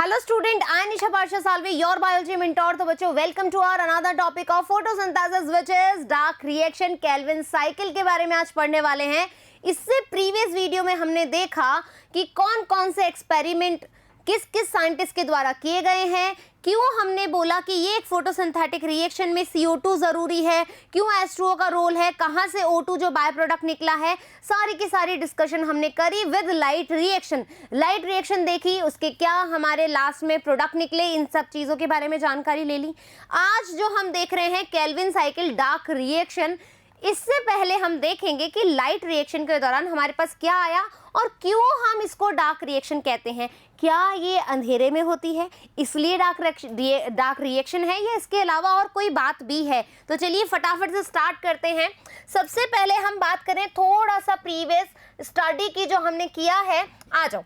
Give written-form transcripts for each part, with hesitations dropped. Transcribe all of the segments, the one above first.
Hello student, I am Nisha Parsha Salve, your biology mentor. तो बच्चों welcome to our another topic of photosynthesis which is dark reaction Kelvin cycle के बारे में आज पढ़ने वाले हैं। इससे प्रीवियस वीडियो में हमने देखा कि कौन कौन से एक्सपेरिमेंट किस किस साइंटिस्ट के द्वारा किए गए हैं, क्यों हमने बोला कि ये एक फोटोसिंथेटिक रिएक्शन में CO2 ज़रूरी है, क्यों H2O का रोल है, कहाँ से O2 जो बाय प्रोडक्ट निकला है, सारी की सारी डिस्कशन हमने करी with light reaction. Light reaction देखी, उसके क्या हमारे लास्ट में प्रोडक्ट निकले, इन सब चीज़ों के बारे में जानकारी ले ली। आज जो हम देख रहे हैं केल्विन साइकिल डार्क रिएक्शन, इससे पहले हम देखेंगे कि लाइट रिएक्शन के दौरान हमारे पास क्या आया और क्यों हम इसको डार्क रिएक्शन कहते हैं। क्या ये अंधेरे में होती है इसलिए डार्क रिएक्शन है या इसके अलावा और कोई बात भी है। तो चलिए फटाफट से स्टार्ट करते हैं। सबसे पहले हम बात करें थोड़ा सा प्रीवियस स्टडी की जो हमने किया है। आ जाओ,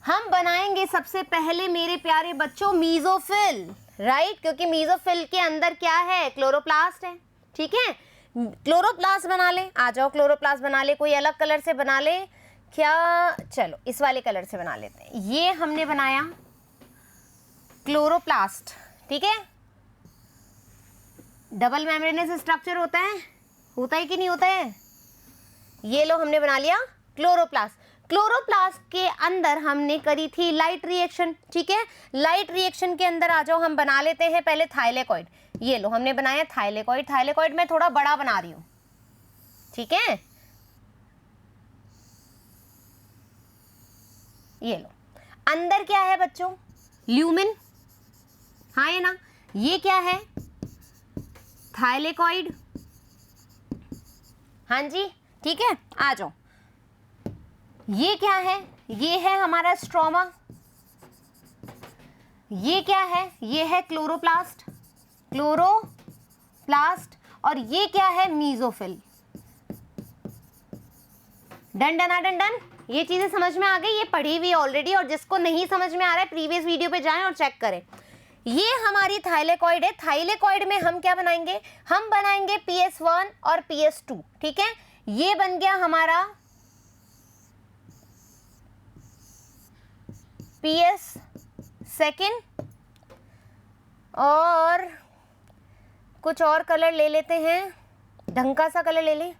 हम बनाएंगे सबसे पहले मेरे प्यारे बच्चों मीजोफिल, राइट, क्योंकि मीजोफिल के अंदर क्या है, क्लोरोप्लास्ट है। ठीक है, क्लोरोप्लास्ट बना ले। आ जाओ, क्लोरोप्लास्ट बना ले, कोई अलग कलर से बना ले क्या, चलो इस वाले कलर से बना लेते हैं। ये हमने बनाया क्लोरोप्लास्ट, ठीक है। डबल मेम्ब्रेनस स्ट्रक्चर होता है कि नहीं होता है। ये लो हमने बना लिया क्लोरोप्लास्ट। क्लोरोप्लास्ट के अंदर हमने करी थी लाइट रिएक्शन, ठीक है। लाइट रिएक्शन के अंदर आ जाओ, हम बना लेते हैं पहले थाइलेकॉइड। ये लो हमने बनाया थाइलेकॉइड। थाइलेकॉइड में थोड़ा बड़ा बना रही हूं, ठीक है। ये लो, अंदर क्या है बच्चों, ल्यूमिन, हाँ है ना। ये क्या है, थाइलेकॉइड, हाँ जी, ठीक है। आ जाओ, ये क्या है, ये है हमारा स्ट्रोमा। ये क्या है, ये है क्लोरोप्लास्ट, और ये क्या है, mesophyll. Done done done done. ये चीजें समझ में आ गई, ये पढ़ी हुई ऑलरेडी, और जिसको नहीं समझ में आ रहा है प्रीवियस वीडियो पे जाएं और चेक करें। ये हमारी थाइलेकॉइड है। थाइलेकॉइड में हम क्या बनाएंगे, हम बनाएंगे PS1 और PS2, ठीक है। ये बन गया हमारा PS2 और कुछ और कलर ले लेते हैं, ढंग का सा कलर ले लें।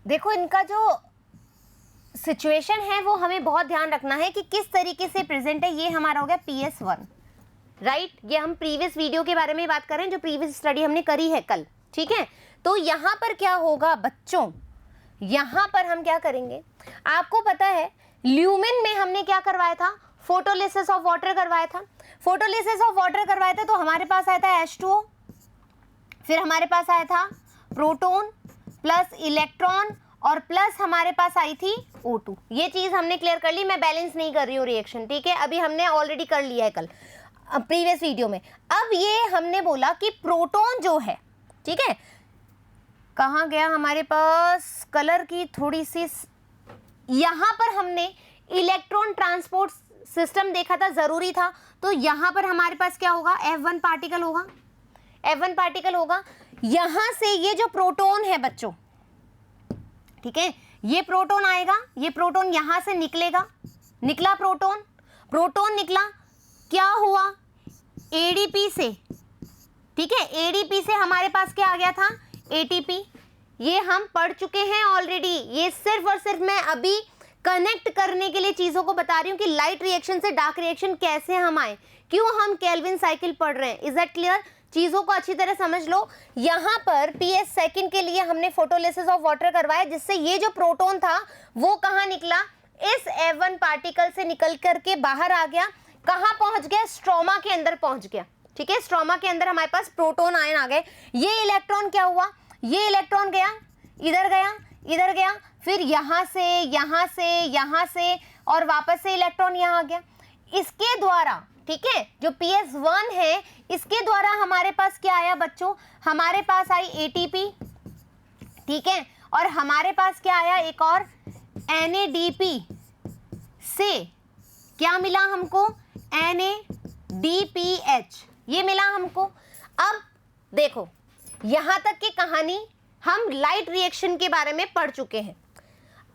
देखो, इनका जो सिचुएशन है वो हमें बहुत ध्यान रखना है कि किस तरीके से प्रेजेंट है। ये हमारा हो गया PS1, राइट। ये हम प्रीवियस वीडियो के बारे में बात कर रहे हैं, जो प्रीवियस स्टडी हमने करी है कल, ठीक है। तो यहाँ पर क्या होगा बच्चों, यहाँ पर हम क्या करेंगे, आपको पता है ल्यूमिन में हमने क्या करवाया था, फोटोलिसिस ऑफ वाटर करवाया था। फोटोलिसिस ऑफ वाटर करवाया था तो हमारे पास आया था H2O, फिर हमारे पास आया था प्रोटॉन प्लस इलेक्ट्रॉन और प्लस हमारे पास आई थी O2। ये चीज हमने क्लियर कर ली, मैं बैलेंस नहीं कर रही हूँ रिएक्शन, ठीक है। अभी हमने ऑलरेडी कर लिया है कल प्रीवियस वीडियो में। अब ये हमने बोला कि प्रोटॉन जो है, ठीक है, कहाँ गया हमारे पास कलर की थोड़ी सी, यहाँ पर हमने इलेक्ट्रॉन ट्रांसपोर्ट सिस्टम देखा था, जरूरी था। तो यहाँ पर हमारे पास क्या होगा, F1 पार्टिकल होगा, F1 पार्टिकल होगा। यहां से ये जो प्रोटॉन है बच्चों, ठीक है, ये प्रोटॉन आएगा, ये प्रोटॉन यहां से निकलेगा, निकला प्रोटॉन, प्रोटॉन निकला, क्या हुआ, ADP से, ठीक है, ADP से हमारे पास क्या आ गया था, ATP। ये हम पढ़ चुके हैं ऑलरेडी। ये सिर्फ और सिर्फ मैं अभी कनेक्ट करने के लिए चीजों को बता रही हूं कि लाइट रिएक्शन से डार्क रिएक्शन कैसे हम आए, क्यों हम केल्विन साइकिल पढ़ रहे हैं। Is that clear? चीजों को अच्छी तरह समझ लो। यहाँ पर PS2 के लिए हमने फोटोलिसिस ऑफ वाटर करवाया, जिससे ये जो प्रोटॉन था वो कहाँ निकला, इस F1 पार्टिकल से निकल करके बाहर आ गया, कहाँ पहुंच गया, स्ट्रोमा के अंदर पहुंच गया, ठीक है। स्ट्रोमा के अंदर हमारे पास प्रोटॉन आयन आ गए। ये इलेक्ट्रॉन क्या हुआ, ये इलेक्ट्रॉन गया इधर, गया इधर, गया फिर यहाँ से और वापस से इलेक्ट्रॉन यहाँ आ गया। इसके द्वारा, ठीक है, जो PS1 है इसके द्वारा हमारे पास क्या आया बच्चों, हमारे पास आई ATP, ठीक है, और हमारे पास क्या आया, एक और NADP से क्या मिला हमको, Na DPH, ये मिला हमको। अब देखो यहां तक की कहानी हम लाइट रिएक्शन के बारे में पढ़ चुके हैं।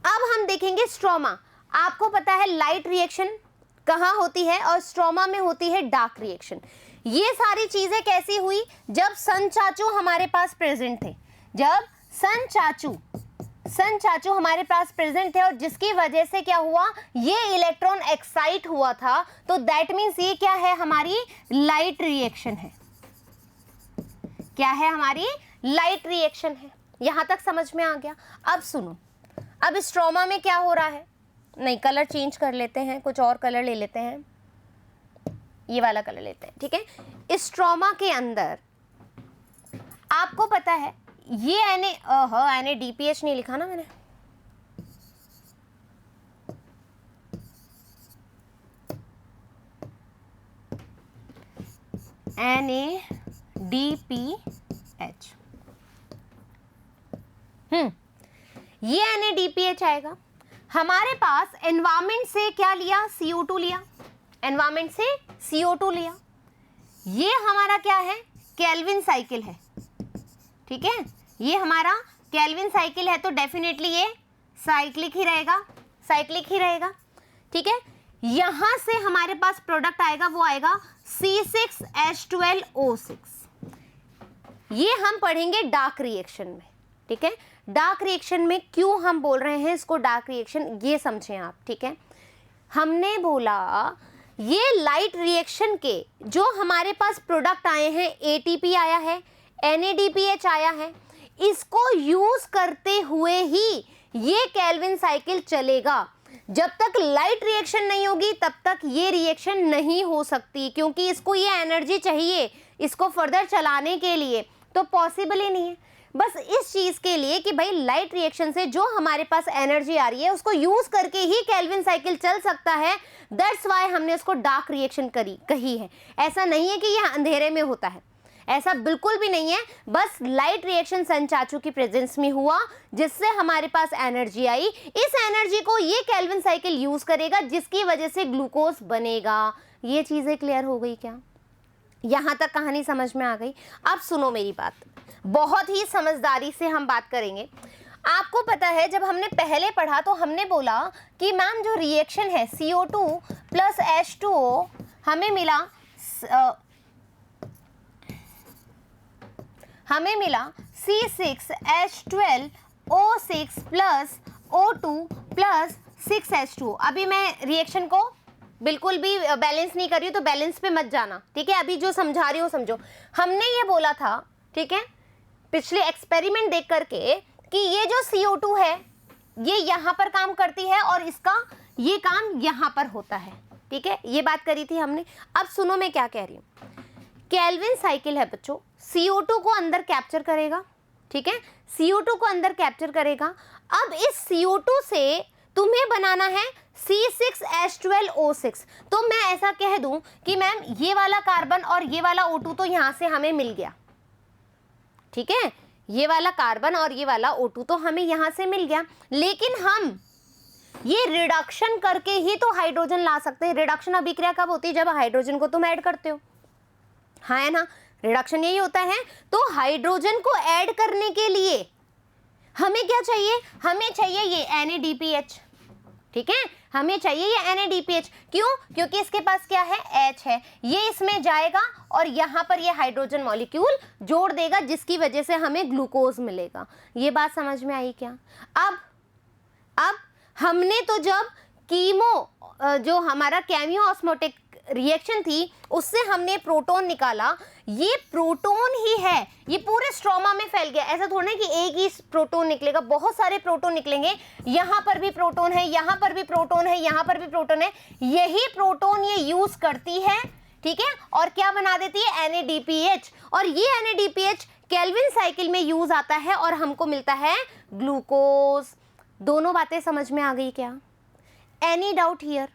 अब हम देखेंगे स्ट्रोमा। आपको पता है लाइट रिएक्शन कहाँ होती है और स्ट्रोमा में होती है डार्क रिएक्शन। ये सारी चीजें कैसी हुई? जब सन चाचू हमारे पास प्रेजेंट थे, जब सन चाचू हमारे पास प्रेजेंट थे और जिसकी वजह से क्या हुआ, ये इलेक्ट्रॉन एक्साइट हुआ था, तो दैट मीन्स ये क्या है, हमारी लाइट रिएक्शन है। क्या है? हमारी लाइट रिएक्शन है। यहां तक समझ में आ गया? अब सुनो, अब स्ट्रोमा में क्या हो रहा है, नहीं कलर चेंज कर लेते हैं, कुछ और कलर ले लेते हैं, ये वाला कलर लेते हैं, ठीक है। स्ट्रोमा के अंदर आपको पता है ये NADPH नहीं लिखा ना मैंने, NADPH, ये NADPH आएगा। हमारे पास एनवायरमेंट से क्या लिया, CO2 लिया, एनवायरमेंट से CO2 लिया। ये हमारा क्या है, केल्विन साइकिल है, ठीक है। ये हमारा केल्विन साइकिल है, तो डेफिनेटली ये साइक्लिक ही रहेगा, ठीक है। यहां से हमारे पास प्रोडक्ट आएगा, वो आएगा C6H12O6। ये हम पढ़ेंगे डार्क रिएक्शन में, ठीक है। डार्क रिएक्शन में क्यों हम बोल रहे हैं इसको डार्क रिएक्शन, ये समझें आप, ठीक है। हमने बोला ये लाइट रिएक्शन के जो हमारे पास प्रोडक्ट आए हैं, ATP आया है, NADPH आया है, इसको यूज करते हुए ही ये केल्विन साइकिल चलेगा। जब तक लाइट रिएक्शन नहीं होगी तब तक ये रिएक्शन नहीं हो सकती, क्योंकि इसको ये एनर्जी चाहिए इसको फर्दर चलाने के लिए, तो पॉसिबल ही नहीं है। बस इस चीज के लिए कि भाई लाइट रिएक्शन से जो हमारे पास एनर्जी आ रही है उसको यूज करके ही केल्विन साइकिल चल सकता है, दैट्स वाई हमने इसको डार्क रिएक्शन कही है। ऐसा नहीं है कि यह अंधेरे में होता है, ऐसा बिल्कुल भी नहीं है। बस लाइट रिएक्शन सन चाचू की प्रेजेंस में हुआ, जिससे हमारे पास एनर्जी आई। इस एनर्जी को ये केल्विन साइकिल यूज करेगा, जिसकी वजह से ग्लूकोज बनेगा। ये चीजें क्लियर हो गई क्या? यहां तक कहानी समझ में आ गई? अब सुनो मेरी बात, बहुत ही समझदारी से हम बात करेंगे। आपको पता है जब हमने पहले पढ़ा तो हमने बोला कि मैम जो रिएक्शन है CO2 प्लस H2O हमें मिला C6H12O6 plus O2 plus 6H2O। अभी मैं रिएक्शन को बिल्कुल भी बैलेंस नहीं कर रही हूँ, तो बैलेंस पे मत जाना, ठीक है। अभी जो समझा रही हूँ समझो। हमने ये बोला था, ठीक है, पिछले एक्सपेरिमेंट देख करके कि ये जो CO2 है ये यहाँ पर काम करती है और इसका ये काम यहाँ पर होता है, ठीक है। ये बात करी थी हमने। अब सुनो मैं क्या कह रही हूँ। केल्विन साइकिल है बच्चों, CO2 को अंदर कैप्चर करेगा, ठीक है, CO2 को अंदर कैप्चर करेगा। अब इस CO2 से तुम्हें बनाना है C6H12O6। तो मैं ऐसा कह दूं कि मैम ये वाला कार्बन और ये वाला O2 तो यहां से हमें मिल गया, ठीक है, ये वाला कार्बन और ये वाला O2 तो हमें यहां से मिल गया, लेकिन हम ये रिडक्शन करके ही तो हाइड्रोजन ला सकते हैं। रिडक्शन अभिक्रिया कब होती है? जब हाइड्रोजन को तुम ऐड करते हो, हाँ है ना, रिडक्शन यही होता है। तो हाइड्रोजन को ऐड करने के लिए हमें क्या चाहिए? हमें चाहिए ये NADPH, ठीक है, हमें चाहिए ये NADPH। क्यों? क्योंकि इसके पास क्या है, H है, ये इसमें जाएगा और यहाँ पर ये हाइड्रोजन मॉलिक्यूल जोड़ देगा, जिसकी वजह से हमें ग्लूकोज मिलेगा। ये बात समझ में आई क्या? अब हमने तो जब कीमो जो हमारा केमियो ऑस्मोटिक रिएक्शन थी उससे हमने प्रोटॉन निकाला, ये प्रोटॉन ही है, ये पूरे स्ट्रोमा में फैल गया। ऐसा थोड़ा ना कि एक ही प्रोटॉन निकलेगा, बहुत सारे प्रोटॉन निकलेंगे। यहाँ पर भी प्रोटॉन है, यहाँ पर भी प्रोटॉन है, यहाँ पर भी प्रोटॉन है। यही प्रोटॉन ये यूज करती है, ठीक है, और क्या बना देती है? NADPH। और ये NADPH केल्विन साइकिल में यूज आता है और हमको मिलता है ग्लूकोज। दोनों बातें समझ में आ गई क्या? Any doubt here?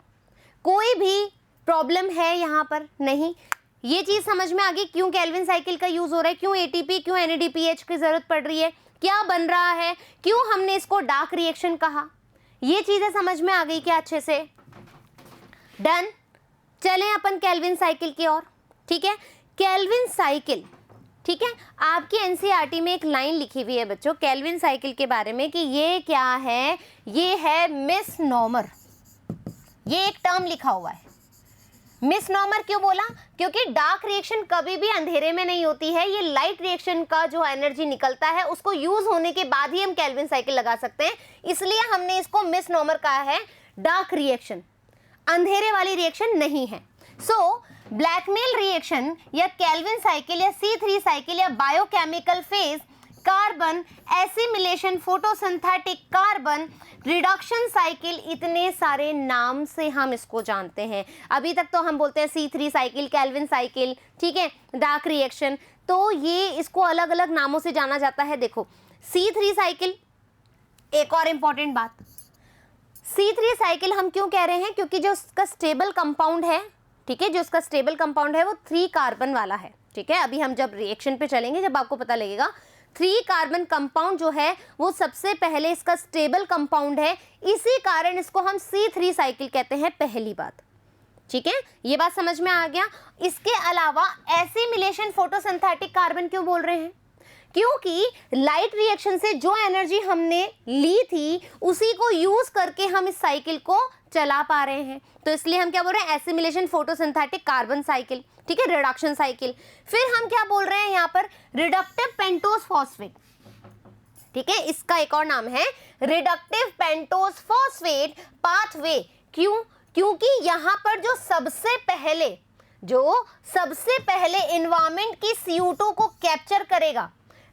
कोई भी प्रॉब्लम है यहाँ पर? नहीं। ये चीज समझ में आ गई क्यों केल्विन साइकिल का यूज हो रहा है, क्यों ATP, क्यों NADPH की जरूरत पड़ रही है, क्या बन रहा है, क्यों हमने इसको डार्क रिएक्शन कहा। ये चीजें समझ में आ गई क्या अच्छे से? डन? चलें अपन केल्विन साइकिल की ओर, ठीक है। केल्विन साइकिल, ठीक है, आपकी एनसीईआरटी में एक लाइन लिखी हुई है बच्चों केल्विन साइकिल के बारे में कि ये क्या है, ये है मिसनॉमर। ये एक टर्म लिखा हुआ है। मिसनॉमर क्यों बोला? क्योंकि डार्क रिएक्शन कभी भी अंधेरे में नहीं होती है। ये लाइट रिएक्शन का जो एनर्जी निकलता है उसको यूज होने के बाद ही हम केल्विन साइकिल लगा सकते हैं, इसलिए हमने इसको मिसनॉमर कहा है। डार्क रिएक्शन, अंधेरे वाली रिएक्शन नहीं है। सो ब्लैकमेल रिएक्शन या केल्विन साइकिल या C3 साइकिल या biochemical phase, carbon assimilation, photosynthetic carbon reduction cycle, इतने सारे नाम से हम इसको जानते हैं। अभी तक तो हम बोलते हैं C3 साइकिल, केल्विन साइकिल, ठीक है, डार्क रिएक्शन, तो ये इसको अलग अलग नामों से जाना जाता है। देखो C3 साइकिल, एक और इंपॉर्टेंट बात, C3 साइकिल हम क्यों कह रहे हैं? क्योंकि जो उसका स्टेबल कंपाउंड है, ठीक है, जो उसका स्टेबल कंपाउंड है वो 3 कार्बन वाला है, ठीक है। अभी हम जब रिएक्शन पे चलेंगे जब आपको पता लगेगा 3 कार्बन कंपाउंड जो है वो सबसे पहले इसका स्टेबल कंपाउंड है, इसी कारण इसको हम C3 साइकिल कहते हैं, पहली बात, ठीक है, ये बात समझ में आ गया। इसके अलावा एसिमिलेशन फोटोसिंथेटिक कार्बन क्यों बोल रहे हैं? क्योंकि लाइट रिएक्शन से जो एनर्जी हमने ली थी उसी को यूज करके हम इस साइकिल को चला पा रहे हैं, तो इसलिए हम क्या बोल रहे हैं? एसिमिलेशन फोटोसिंथेटिक कार्बन साइकिल, ठीक है, रिडक्शन साइकिल। फिर हम क्या बोल रहे हैं यहाँ पर? रिडक्टिव पेंटोज फॉस्फेट, ठीक है, इसका एक और नाम है रिडक्टिव पेंटोज फॉस्फेट पाथवे। क्यों? क्योंकि यहाँ पर जो सबसे पहले एनवायरमेंट की CO2 को कैप्चर करेगा,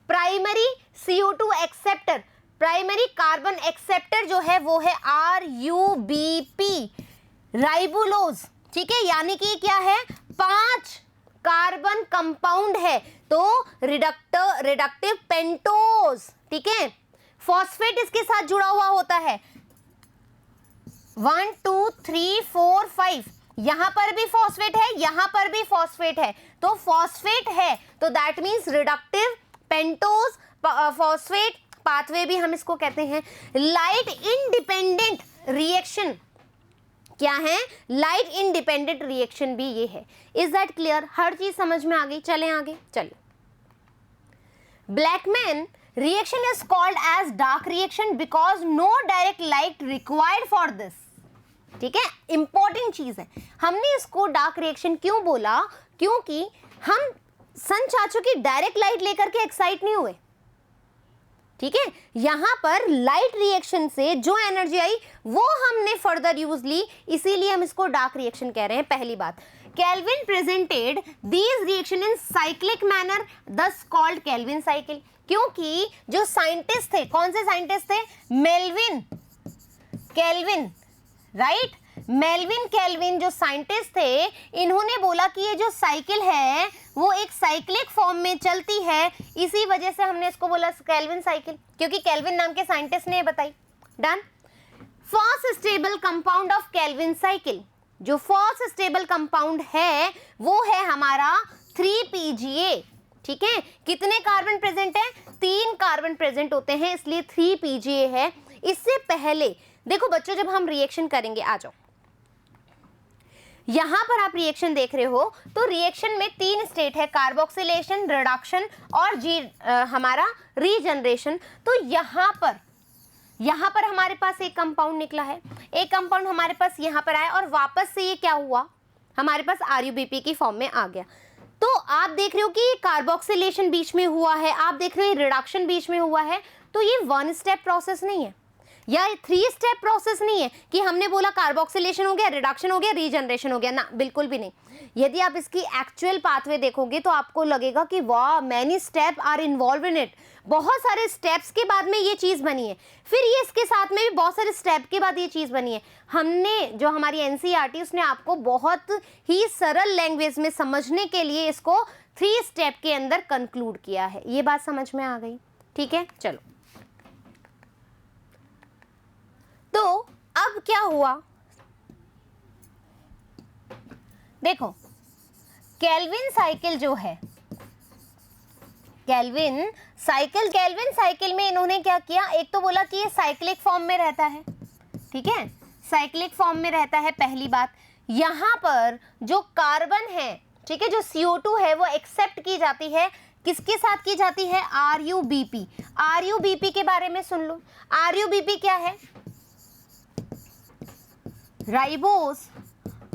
primary CO2 acceptor, primary carbon acceptor जो है वो है RUBP, राइबुलोज, ठीक है, यानी कि क्या है? 5 कार्बन कंपाउंड है, तो रिडक्टिव पेंटोज, ठीक है। फॉस्फेट इसके साथ जुड़ा हुआ होता है, 1 2 3 4 5, यहां पर भी फॉस्फेट है, यहां पर भी फॉस्फेट है, तो फॉस्फेट है तो that means reductive pentose phosphate pathway भी हम इसको कहते हैं। लाइट इंडिपेंडेंट रिएक्शन क्या है? लाइट इंडिपेंडेंट रिएक्शन भी ये है। Is that clear? हर चीज समझ में आ गई? चलें आगे, चलिए। Blackman reaction is called as dark reaction because no direct light required for this, ठीक है, इंपॉर्टेंट चीज है। हमने इसको डार्क रिएक्शन क्यों बोला? क्योंकि हम सन चाचू की डायरेक्ट लाइट लेकर के एक्साइट नहीं हुए, ठीक है। यहां पर लाइट रिएक्शन से जो एनर्जी आई वो हमने फर्दर यूज ली, इसीलिए हम इसको डार्क रिएक्शन कह रहे हैं, पहली बात। Kelvin presented these reaction in cyclic manner दस कॉल्ड केल्विन साइकिल, क्योंकि जो साइंटिस्ट थे, कौन से साइंटिस्ट थे? Melvin kelvin, right, Melvin kelvin जो साइंटिस्ट थे, इन्होंने बोला कि ये जो साइकिल है वो एक साइक्लिक फॉर्म में चलती है, इसी वजह से हमने इसको बोला केल्विन साइकिल, क्योंकि केल्विन नाम के साइंटिस्ट ने बताई। Done. First stable compound of Calvin cycle, जो फर्स्ट स्टेबल कंपाउंड है वो है हमारा 3PGA, ठीक है। कितने कार्बन प्रेजेंट है? 3 कार्बन प्रेजेंट होते हैं, इसलिए 3PGA है। इससे पहले देखो बच्चों, जब हम रिएक्शन करेंगे, आ जाओ यहां पर, आप रिएक्शन देख रहे हो तो रिएक्शन में 3 स्टेट है, कार्बोक्सिलेशन, रिडक्शन और हमारा रीजनरेशन। तो यहां पर हमारे पास एक कंपाउंड निकला है, एक कंपाउंड हमारे पास यहां पर आया और वापस से ये क्या हुआ? हमारे पास RUBP की फॉर्म में आ गया। तो आप देख रहे हो कि कार्बोक्सिलेशन बीच में हुआ है, आप देख रहे हो रिडक्शन बीच में हुआ है, तो ये 1 स्टेप प्रोसेस नहीं है या 3 स्टेप प्रोसेस नहीं है कि हमने बोला कार्बोक्सिलेशन हो गया, रिडक्शन हो गया, रीजनरेशन हो गया, ना, बिल्कुल भी नहीं। यदि आप इसकी एक्चुअल पाथवे देखोगे तो आपको लगेगा कि वाह, many step are involve in it, बहुत सारे स्टेप्स के बाद में ये चीज बनी है, फिर ये इसके साथ में भी बहुत सारे स्टेप के बाद ये चीज बनी है। हमने जो हमारी NCERT उसने आपको बहुत ही सरल लैंग्वेज में समझने के लिए इसको 3 स्टेप के अंदर कंक्लूड किया है। ये बात समझ में आ गई? ठीक है, चलो। तो अब क्या हुआ? देखो, केल्विन साइकिल जो है, केल्विन साइकिल में इन्होंने क्या किया? एक तो बोला कि ये साइक्लिक फॉर्म में रहता है, ठीक है, साइक्लिक फॉर्म में रहता है, पहली बात। यहाँ पर जो कार्बन है, ठीक है, जो CO2 है वो एक्सेप्ट की जाती है, किसके साथ की जाती है? RuBp। RuBp के बारे में सुन लो। RuBp क्या है? राइबोस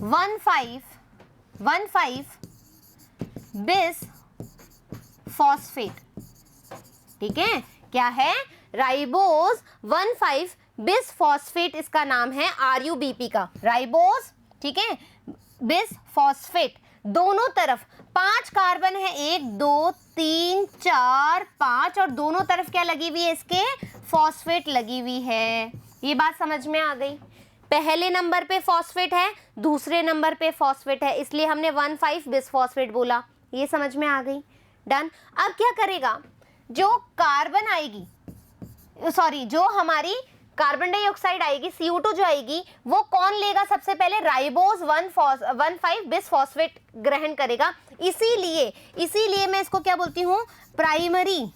1,5 बिस फॉस्फेट, ठीक है, क्या है? राइबोस 1,5 बिस फॉस्फेट, इसका नाम है RuBp का, राइबोस, ठीक है, बिस फॉस्फेट। दोनों तरफ 5 कार्बन है, 1 2 3 4 5, और दोनों तरफ क्या लगी हुई है? इसके फॉस्फेट लगी हुई है। ये बात समझ में आ गई? पहले नंबर पे फॉस्फेट है, दूसरे नंबर पे फॉस्फेट है, इसलिए हमने 1,5 बिस फॉस्फेट बोला। ये समझ में आ गई? डन। अब क्या करेगा? जो कार्बन आएगी, सॉरी, जो हमारी कार्बन डाइऑक्साइड आएगी, CO2 जो आएगी, वो कौन लेगा? सबसे पहले राइबोस 1,5 बिस फॉस्फेट ग्रहण करेगा। इसीलिए मैं इसको क्या बोलती हूँ? Primary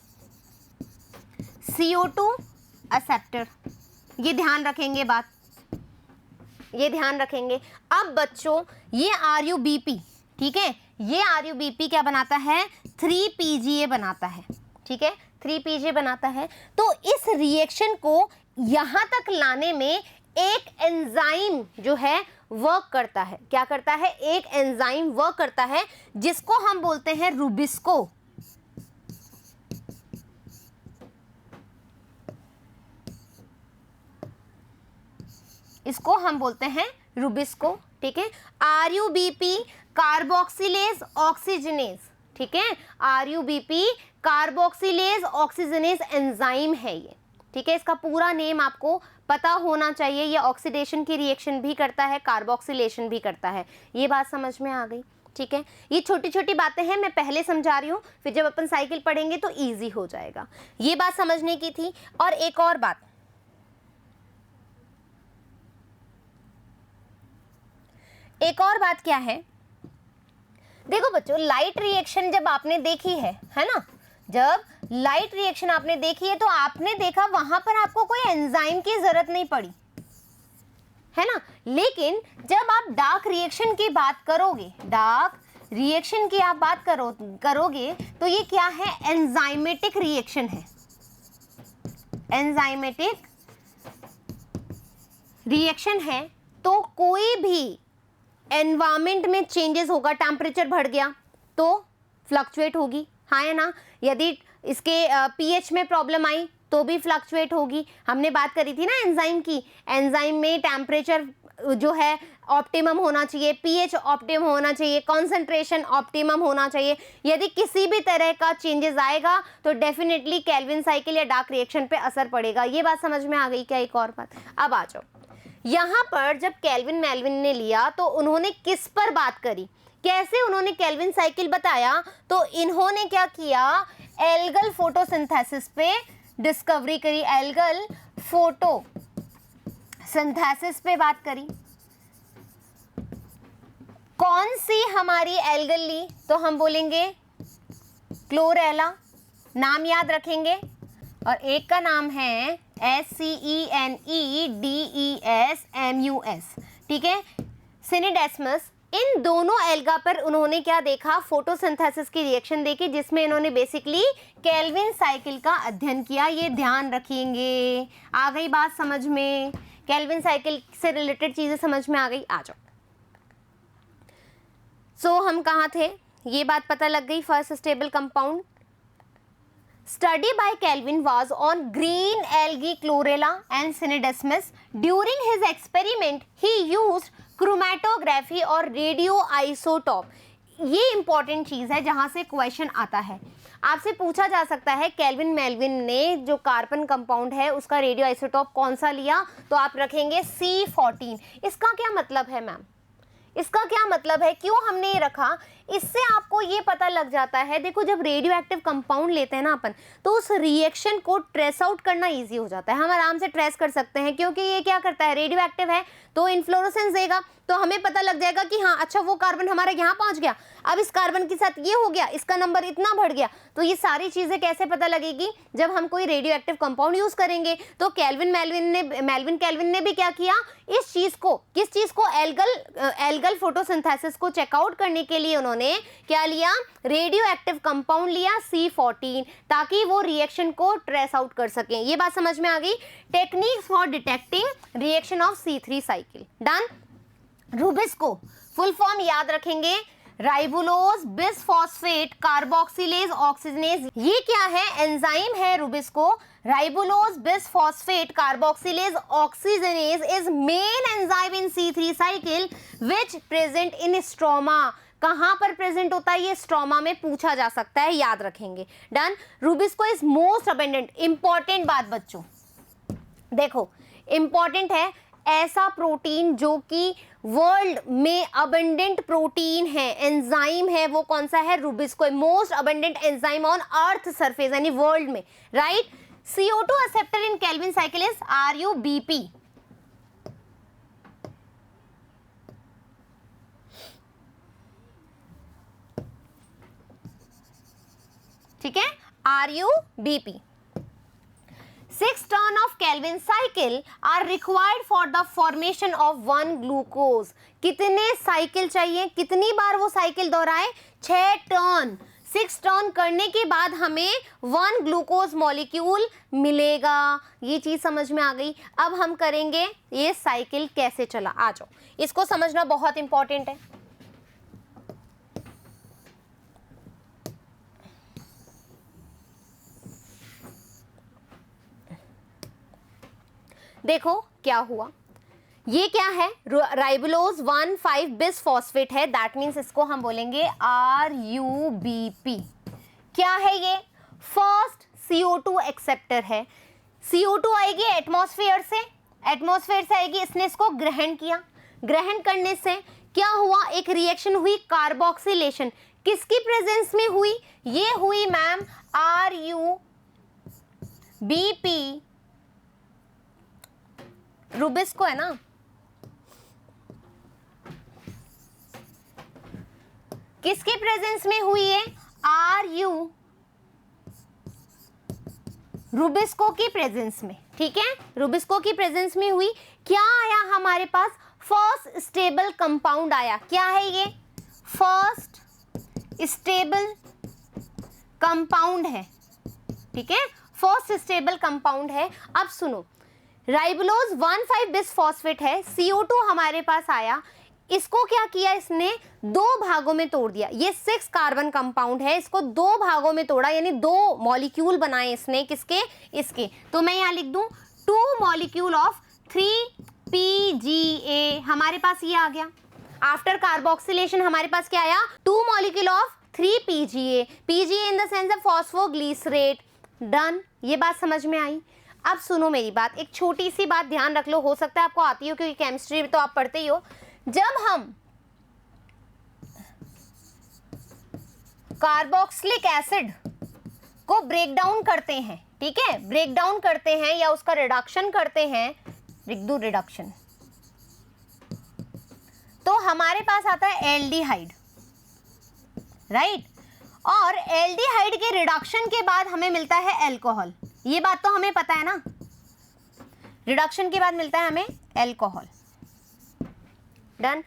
CO2 acceptor. ये ध्यान रखेंगे बात, ये ध्यान रखेंगे। अब बच्चों ये RuBp, ठीक है, ये RuBp क्या बनाता है? 3PGA बनाता है, ठीक है, 3PGA बनाता है। तो इस रिएक्शन को यहां तक लाने में एक एंजाइम जो है वर्क करता है। क्या करता है? एक एंजाइम वर्क करता है, जिसको हम बोलते हैं रूबिस्को। इसको हम बोलते हैं रूबिस्को, ठीक है। RuBp कार्बोक्सिलेज ऑक्सीजनेज, ठीक है, RuBp कार्बोक्सिलेज ऑक्सीजनेज एंजाइम है ये, ठीक है। इसका पूरा नेम आपको पता होना चाहिए। ये ऑक्सीडेशन की रिएक्शन भी करता है, कार्बोक्सिलेशन भी करता है। ये बात समझ में आ गई, ठीक है। ये छोटी छोटी बातें हैं, मैं पहले समझा रही हूँ, फिर जब अपन साइकिल पढ़ेंगे तो इजी हो जाएगा। ये बात समझने की थी। और एक और बात, क्या है? देखो बच्चों, लाइट रिएक्शन जब आपने देखी है ना, जब लाइट रिएक्शन आपने देखी है तो आपने देखा वहां पर आपको कोई एंजाइम की जरूरत नहीं पड़ी, है ना। लेकिन जब आप डार्क रिएक्शन की बात करोगे, डार्क रिएक्शन की आप बात करोगे तो ये क्या है? एंजाइमेटिक रिएक्शन है, एंजाइमेटिक रिएक्शन है। तो कोई भी एनवायरमेंट में चेंजेस होगा, टेम्परेचर बढ़ गया तो फ्लक्चुएट होगी, हाँ या ना। यदि इसके pH में प्रॉब्लम आई तो भी फ्लक्चुएट होगी। हमने बात करी थी ना एंजाइम की, एंजाइम में टेम्परेचर जो है ऑप्टिमम होना चाहिए, pH ऑप्टिमम होना चाहिए, कॉन्सेंट्रेशन ऑप्टिमम होना चाहिए। यदि किसी भी तरह का चेंजेस आएगा तो डेफिनेटली केल्विन साइकिल या डार्क रिएक्शन पे असर पड़ेगा। ये बात समझ में आ गई क्या? एक और बात, अब आ जाओ यहाँ पर। जब केल्विन मेल्विन ने लिया तो उन्होंने किस पर बात करी, कैसे उन्होंने केल्विन साइकिल बताया? तो इन्होंने क्या किया? एल्गल फोटोसिंथेसिस पे डिस्कवरी करी, एल्गल फोटोसिंथेसिस पे बात करी। कौन सी हमारी एल्गल ली? तो हम बोलेंगे क्लोरेला, नाम याद रखेंगे। और एक का नाम है SCENEDESMUS, ठीक है, सिनिडेस्मस। इन दोनों एल्गा पर उन्होंने क्या देखा? फोटोसिंथेसिस की रिएक्शन देखी, जिसमें इन्होंने बेसिकली केल्विन साइकिल का अध्ययन किया। ये ध्यान रखेंगे। आ गई बात समझ में? केल्विन साइकिल से रिलेटेड चीजें समझ में आ गई? आ जाओ। सो हम कहाँ थे? ये बात पता लग गई। First stable compound study by Kelvin was on green algae chlorella and synedesmus. During his experiment he used chromatography और रेडियो आइसोटॉप। ये इंपॉर्टेंट चीज है जहां से क्वेश्चन आता है। आपसे पूछा जा सकता है केल्विन मेल्विन ने जो कार्बन कंपाउंड है उसका रेडियो आइसोटॉप कौन सा लिया? तो आप रखेंगे C14। इसका क्या मतलब है मैम? इसका क्या मतलब है? क्यों हमने ये रखा? इससे आपको ये पता लग जाता है, देखो जब रेडियो एक्टिव कंपाउंड लेते हैं ना अपन, तो उस रिएक्शन को ट्रेस आउट करना इजी हो जाता है, हम आराम से ट्रेस कर सकते हैं, क्योंकि ये क्या करता है, रेडियो एक्टिव है तो इन्फ्लोरेसेंस देगा, तो हमें पता लग जाएगा कि हाँ अच्छा वो कार्बन हमारा यहाँ पहुंच गया, अब इस कार्बन के साथ ये हो गया, इसका नंबर इतना बढ़ गया। तो ये सारी चीजें कैसे पता लगेगी, जब हम कोई रेडियो एक्टिव कंपाउंड यूज करेंगे। तो मेल्विन कैल्विन ने भी क्या किया, इस चीज को, किस चीज को, एल्गल फोटोसिंथेसिस को चेकआउट करने के लिए उन्होंने क्या लिया, रेडियो एक्टिव कंपाउंड लिया C14, ताकि वो रिएक्शन को ट्रेस आउट कर सकें। ये बात समझ में आ गई। Techniques for detecting reaction of C3 cycle, done. Rubisco full form याद रखेंगे, राइबोलोज बिसफॉस्फेट कार्बोक्सिलेज ऑक्सीजनेज। ये क्या है, एंजाइम है rubisco. राइबोलोज bisphosphate carboxylase oxygenase is main enzyme in C3 cycle which present in stroma. कहां पर प्रेजेंट होता है, ये स्ट्रोमा में पूछा जा सकता है, याद रखेंगे, done. Rubisco is most abundant, important बात बच्चों, देखो इंपॉर्टेंट है, ऐसा प्रोटीन जो कि वर्ल्ड में अबंडेंट प्रोटीन है, एंजाइम है, वो कौन सा है, rubisco, most abundant enzyme on earth surface यानी वर्ल्ड में, right. CO2 acceptor in Calvin cycle is RuBp। ठीक है, RuBp। 6 turn of Kelvin cycle are required for the formation of 1 glucose। कितने साइकिल चाहिए, कितनी बार वो साइकिल दोहराए, 6 टर्न। 6 टर्न करने के बाद हमें 1 ग्लूकोज मॉलिक्यूल मिलेगा। ये चीज समझ में आ गई। अब हम करेंगे ये साइकिल कैसे चला, आ जाओ, इसको समझना बहुत इंपॉर्टेंट है। देखो क्या हुआ, ये क्या है, राइबोलोज 1,5 बिसफॉस्फेट है, दैट मीन्स इसको हम बोलेंगे RuBp। क्या है ये, फर्स्ट CO2 एक्सेप्टर है। CO2 आएगी एटमॉस्फेयर से आएगी, इसने इसको ग्रहण किया, ग्रहण करने से क्या हुआ, एक रिएक्शन हुई, कार्बोक्सिलेशन, किसकी प्रेजेंस में हुई, ये हुई मैम RuBp, रूबिस्को है ना, किसके प्रेजेंस में हुई है, रूबिस्को की प्रेजेंस में, ठीक है, रूबिस्को की प्रेजेंस में हुई। क्या आया हमारे पास, फर्स्ट स्टेबल कंपाउंड आया, क्या है ये, फर्स्ट स्टेबल कंपाउंड है, ठीक है, फर्स्ट स्टेबल कंपाउंड है। अब सुनो, राइबोलोज 1,5 बिसफॉस्फेट है, CO2 हमारे पास आया, इसको क्या किया, इसने 2 भागों में तोड़ दिया, ये 6 कार्बन कंपाउंड है, इसको 2 भागों में तोड़ा, यानी 2 मॉलिक्यूल बनाए इसने, किसके, इसके। तो मैं यहाँ लिख दूं 2 मॉलिक्यूल ऑफ 3PGA, हमारे पास ये आ गया। आफ्टर कार्बोक्सिलेशन हमारे पास क्या आया, 2 molecule of 3PGA, PGA in the sense of phosphoglycerate, done. ये बात समझ में आई। अब सुनो मेरी बात, एक छोटी सी बात ध्यान रख लो, हो सकता है आपको आती हो क्योंकि केमिस्ट्री तो आप पढ़ते ही हो। जब हम कार्बोक्सिलिक एसिड को ब्रेक डाउन करते हैं, ठीक है, ब्रेक डाउन करते हैं या उसका रिडक्शन करते हैं, रिडक्शन, तो हमारे पास आता है एल्डिहाइड, राइट, और एल्डिहाइड के रिडक्शन के बाद हमें मिलता है अल्कोहल। ये बात तो हमें पता है ना, रिडक्शन के बाद मिलता है हमें अल्कोहल, डन।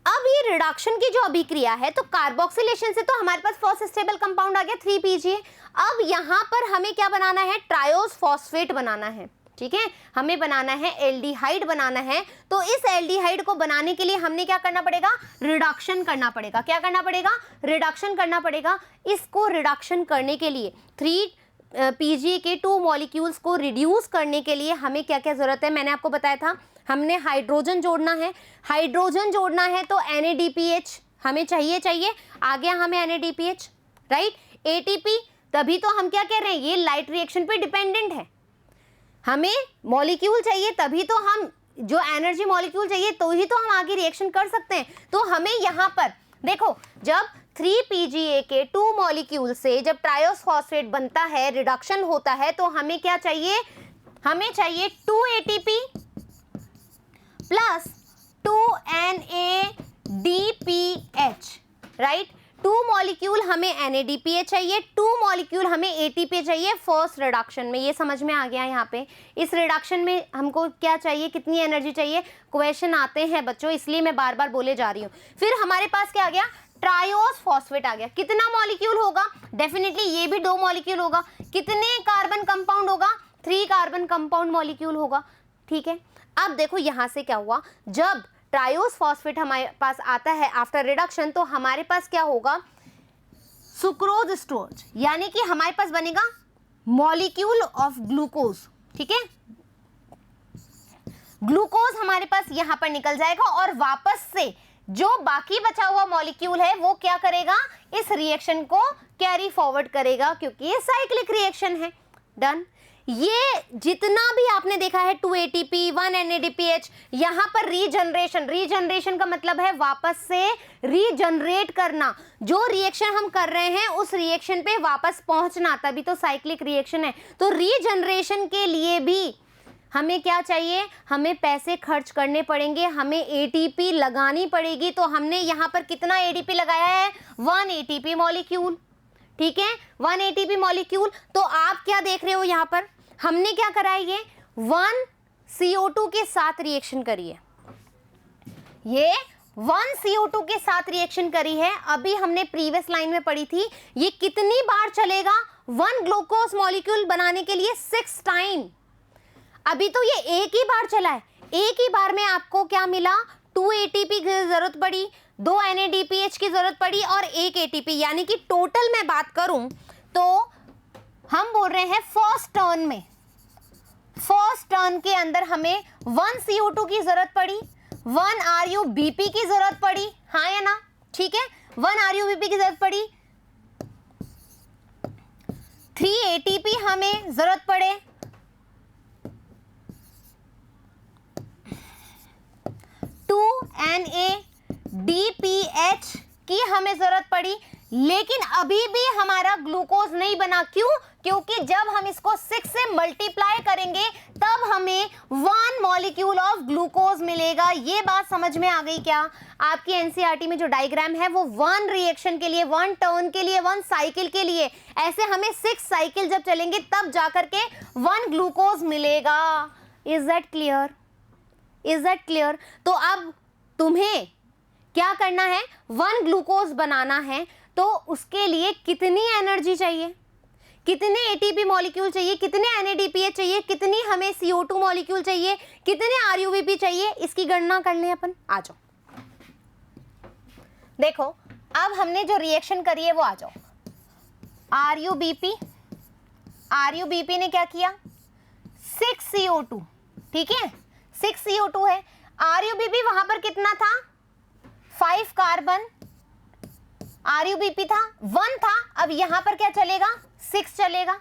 अब ये रिडक्शन की जो अभिक्रिया है, तो कार्बोक्सिलेशन से तो हमारे पास फर्स्ट स्टेबल कंपाउंड आ गया 3PGA। अब यहां पर हमें क्या बनाना है, ट्रायोस फॉस्फेट बनाना है, ठीक है, हमें बनाना है एल्डिहाइड बनाना है। तो इस एल्डिहाइड को बनाने के लिए हमने क्या करना पड़ेगा, रिडक्शन करना पड़ेगा। क्या करना पड़ेगा, रिडक्शन करना पड़ेगा। इसको रिडक्शन करने के लिए 3PGA के 2 मॉलिक्यूल्स को रिड्यूस करने के लिए हमें क्या क्या जरूरत है, मैंने आपको बताया था, हमने हाइड्रोजन जोड़ना है। हाइड्रोजन जोड़ना है तो NADPH हमें चाहिए, आ गया हमें NADPH, राइट। ATP, तभी तो हम क्या कह रहे हैं, ये लाइट रिएक्शन पे डिपेंडेंट है, हमें मॉलिक्यूल चाहिए, तभी तो हम, जो एनर्जी मॉलिक्यूल चाहिए तो ही तो हम आगे रिएक्शन कर सकते हैं। तो हमें यहाँ पर देखो, जब 3PGA के 2 मॉलिक्यूल से जब ट्रायोस फॉस्फेट बनता है, रिडक्शन होता है, तो हमें क्या चाहिए? हमें चाहिए 2 ATP plus 2 NADPH, right? 2 molecule हमें NADPH चाहिए, 2 मॉलिक्यूल हमें ATP चाहिए फर्स्ट रिडक्शन में। ये समझ में आ गया यहाँ पे? इस रिडक्शन में हमको क्या चाहिए, कितनी एनर्जी चाहिए? क्वेश्चन आते हैं बच्चों, इसलिए मैं बार बार बोले जा रही हूँ। फिर हमारे पास क्या आ गया? ट्रायोस फॉस्फेट आ गया। कितना मॉलिक्यूल होगा? डेफिनेटली ये भी 2 मॉलिक्यूल होगा। कितने कार्बन कंपाउंड होगा? 3 कार्बन कंपाउंड मॉलिक्यूल होगा, ठीक है। अब देखो यहाँ से क्या हुआ, जब ट्रायोस फॉस्फेट हमारे पास आता है आफ्टर रिडक्शन, तो हमारे पास क्या होगा? सुक्रोज स्टोरेज, यानी कि हमारे पास बनेगा मॉलिक्यूल ऑफ ग्लूकोज, ठीक है। ग्लूकोज हमारे पास यहां पर निकल जाएगा और वापस से जो बाकी बचा हुआ मॉलिक्यूल है वो क्या करेगा? इस रिएक्शन को कैरी फॉरवर्ड करेगा, क्योंकि ये साइक्लिक रिएक्शन है। डन। ये जितना भी आपने देखा है 2 ATP 1 NADPH, यहां पर रीजनरेशन का मतलब है वापस से रीजनरेट करना। जो रिएक्शन हम कर रहे हैं उस रिएक्शन पे वापस पहुंचना, तभी तो साइक्लिक रिएक्शन है। तो रीजनरेशन के लिए भी हमें क्या चाहिए? हमें पैसे खर्च करने पड़ेंगे, हमें ATP लगानी पड़ेगी। तो हमने यहाँ पर कितना ATP लगाया है? 1 ATP मॉलिक्यूल, ठीक है, 1 ATP मॉलिक्यूल। तो आप क्या देख रहे हो यहाँ पर? हमने क्या करा है? ये 1 CO2 के साथ रिएक्शन करी है, ये 1 CO2 के साथ रिएक्शन करी है। अभी हमने प्रीवियस लाइन में पढ़ी थी, ये कितनी बार चलेगा 1 ग्लूकोज मॉलिक्यूल बनाने के लिए? 6 टाइम। अभी तो ये एक ही बार चला है, एक ही बार में आपको क्या मिला? 2 ATP की जरूरत पड़ी, 2 NADPH की जरूरत पड़ी और 1 ATP, यानी कि टोटल मैं बात करूं तो हम बोल रहे हैं फर्स्ट टर्न के अंदर हमें 1 CO2 की जरूरत पड़ी, 1 RUBP की जरूरत पड़ी, हाँ या ना? ठीक है, 1 RUBP की जरूरत पड़ी, 3 ATP हमें जरूरत पड़े, 2 NADPH की हमें जरूरत पड़ी। लेकिन अभी भी हमारा ग्लूकोज नहीं बना। क्यों? क्योंकि जब हम इसको 6 से मल्टीप्लाई करेंगे तब हमें 1 मॉलिक्यूल ऑफ ग्लूकोज मिलेगा। ये बात समझ में आ गई क्या? आपकी एनसीईआरटी में जो डायग्राम है वो 1 रिएक्शन के लिए, 1 टर्न के लिए, 1 साइकिल के लिए, ऐसे हमें 6 साइकिल जब चलेंगे तब जाकर के 1 ग्लूकोज मिलेगा। Is that clear? Is that clear? तो अब तुम्हें क्या करना है? 1 ग्लूकोज बनाना है, तो उसके लिए कितनी एनर्जी चाहिए, कितने ATP मॉलिक्यूल चाहिए, कितने NADPH चाहिए, कितनी हमें CO2 मॉलिक्यूल चाहिए, कितने RUBP चाहिए, इसकी गणना कर लें अपन। आ जाओ, देखो अब हमने जो रिएक्शन करी है वो आ जाओ। RUBP ने क्या किया? 6 CO2, ठीक है, 6 CO2 है। RUBP वहां पर कितना था? 5 कार्बन। RUBP था 1 था, अब यहां पर क्या चलेगा? 6 चलेगा,